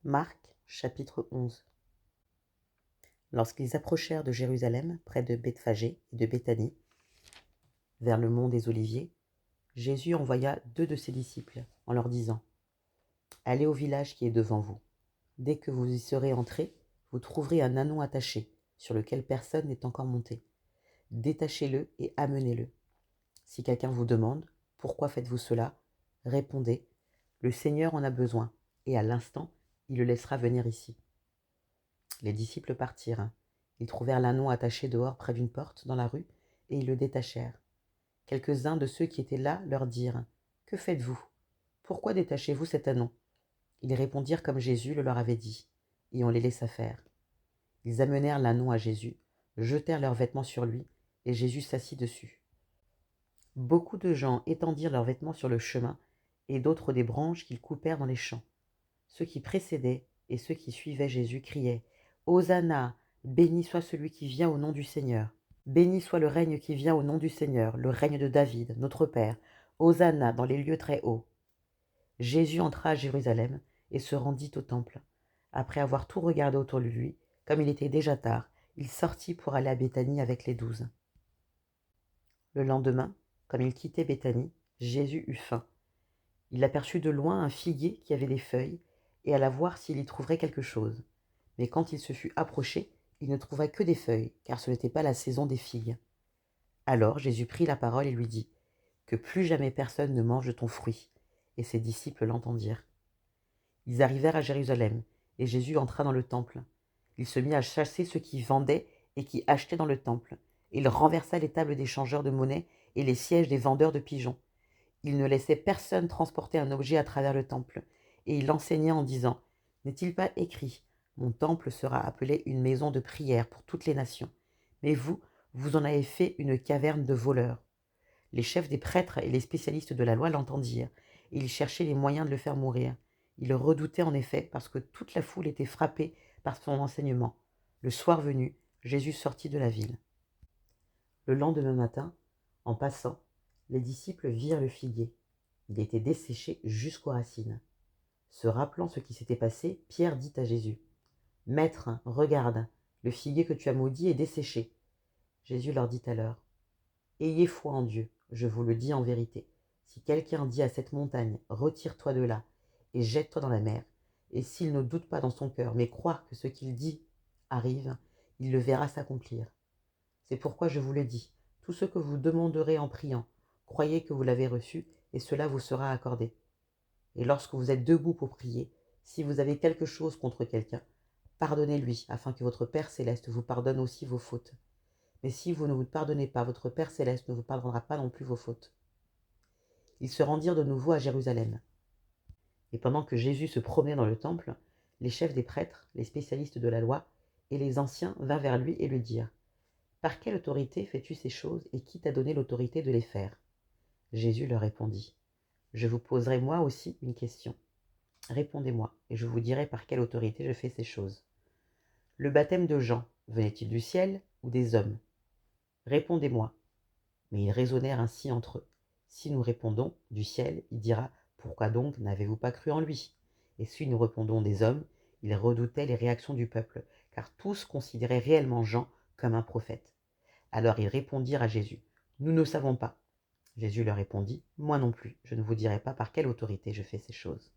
Marc, chapitre 11. Lorsqu'ils approchèrent de Jérusalem, près de Bethphagée et de Béthanie, vers le mont des Oliviers, Jésus envoya 2 de ses disciples, en leur disant : « Allez au village qui est devant vous. Dès que vous y serez entrés, vous trouverez un ânon attaché, sur lequel personne n'est encore monté. Détachez-le et amenez-le. Si quelqu'un vous demande : Pourquoi faites-vous cela ? Répondez : Le Seigneur en a besoin, et à l'instant, il le laissera venir ici. Les disciples partirent. Ils trouvèrent l'ânon attaché dehors près d'une porte dans la rue, et ils le détachèrent. Quelques-uns de ceux qui étaient là leur dirent : Que faites-vous ? Pourquoi détachez-vous cet ânon ? Ils répondirent comme Jésus le leur avait dit, et on les laissa faire. Ils amenèrent l'ânon à Jésus, jetèrent leurs vêtements sur lui, et Jésus s'assit dessus. Beaucoup de gens étendirent leurs vêtements sur le chemin, et d'autres des branches qu'ils coupèrent dans les champs. Ceux qui précédaient et ceux qui suivaient Jésus criaient : Hosanna, béni soit celui qui vient au nom du Seigneur. Béni soit le règne qui vient au nom du Seigneur, le règne de David, notre Père. Hosanna dans les lieux très hauts. Jésus entra à Jérusalem et se rendit au temple. Après avoir tout regardé autour de lui, comme il était déjà tard, il sortit pour aller à Béthanie avec les 12. Le lendemain, comme il quittait Béthanie, Jésus eut faim. Il aperçut de loin un figuier qui avait des feuilles, et alla voir s'il y trouverait quelque chose. Mais quand il se fut approché, il ne trouva que des feuilles, car ce n'était pas la saison des figues. Alors Jésus prit la parole et lui dit : Que plus jamais personne ne mange de ton fruit. Et ses disciples l'entendirent. Ils arrivèrent à Jérusalem, et Jésus entra dans le temple. Il se mit à chasser ceux qui vendaient et qui achetaient dans le temple. Il renversa les tables des changeurs de monnaie et les sièges des vendeurs de pigeons. Il ne laissait personne transporter un objet à travers le temple, et il enseignait en disant : N'est-il pas écrit : Mon temple sera appelé une maison de prière pour toutes les nations. Mais vous, vous en avez fait une caverne de voleurs. Les chefs des prêtres et les spécialistes de la loi l'entendirent, et ils cherchaient les moyens de le faire mourir. Ils le redoutaient en effet, parce que toute la foule était frappée par son enseignement. Le soir venu, Jésus sortit de la ville. Le lendemain matin, en passant, les disciples virent le figuier. Il était desséché jusqu'aux racines. Se rappelant ce qui s'était passé, Pierre dit à Jésus : Maître, regarde, le figuier que tu as maudit est desséché. Jésus leur dit alors : Ayez foi en Dieu, je vous le dis en vérité. Si quelqu'un dit à cette montagne : Retire-toi de là et jette-toi dans la mer, et s'il ne doute pas dans son cœur, mais croit que ce qu'il dit arrive, il le verra s'accomplir. C'est pourquoi je vous le dis, tout ce que vous demanderez en priant, croyez que vous l'avez reçu, et cela vous sera accordé. Et lorsque vous êtes debout pour prier, si vous avez quelque chose contre quelqu'un, pardonnez-lui, afin que votre Père céleste vous pardonne aussi vos fautes. Mais si vous ne vous pardonnez pas, votre Père céleste ne vous pardonnera pas non plus vos fautes. Ils se rendirent de nouveau à Jérusalem. Et pendant que Jésus se promenait dans le temple, les chefs des prêtres, les spécialistes de la loi et les anciens vinrent vers lui et lui dirent : Par quelle autorité fais-tu ces choses, et qui t'a donné l'autorité de les faire ? Jésus leur répondit : Je vous poserai moi aussi une question. Répondez-moi, et je vous dirai par quelle autorité je fais ces choses. Le baptême de Jean venait-il du ciel ou des hommes ? Répondez-moi. Mais ils raisonnèrent ainsi entre eux. Si nous répondons du ciel, il dira : Pourquoi donc n'avez-vous pas cru en lui ? Et si nous répondons des hommes, ils redoutaient les réactions du peuple, car tous considéraient réellement Jean comme un prophète. Alors ils répondirent à Jésus : Nous ne savons pas. Jésus leur répondit : Moi non plus, je ne vous dirai pas par quelle autorité je fais ces choses.